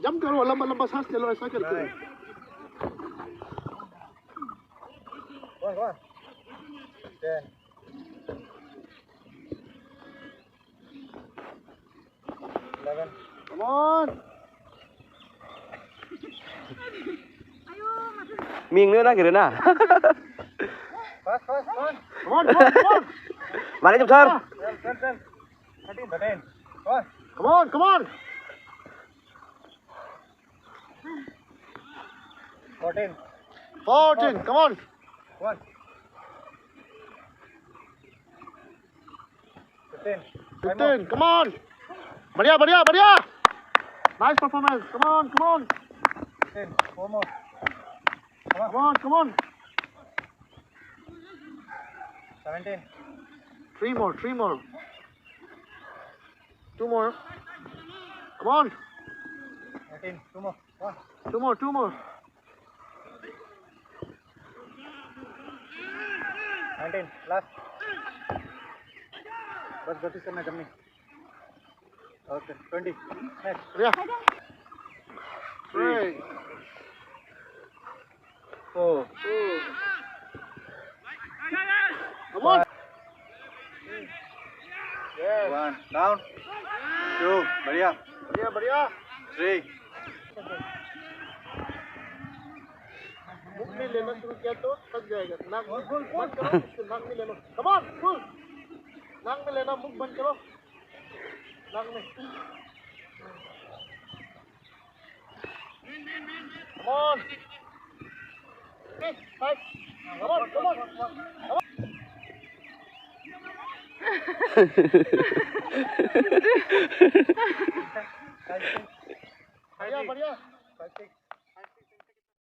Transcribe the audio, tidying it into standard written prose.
Jump करो, लंबा लंबा सांस ले लो, ऐसा करके। Go on. 10. 11. Come on. Miếng nữa đó kìa nè. Fast. Come on, come on, come on. Mà lấy chụp thân. 10. 13. Go on. Come on, come on. 14. 14, come on. Go on. 15. 15, come on. बढ़िया, बढ़िया, बढ़िया. Nice performance. Come on, come on. 16. 4 more. Come on, come on. 17. 3 more, 3 more. 2 more. Come on. 18. 2 more. Go on. 2 more, 2 more. 19. Last. बस गति करना कम नहीं. Okay. 20. Next. बढ़िया. 3, 4. 2. Come on. Yes. 1. Down. 2. बढ़िया. बढ़िया, बढ़िया. 3. मुंह में लेना शुरू किया तो थक जाएगा. नाक में बंद करो, उसको नाक में ले लो. Come on, full. नाक में लेना, मुंह बंद करो. नाक में. Come on. 6, 5. Come on, come on. Come on. बढ़िया, बढ़िया. 5, 6.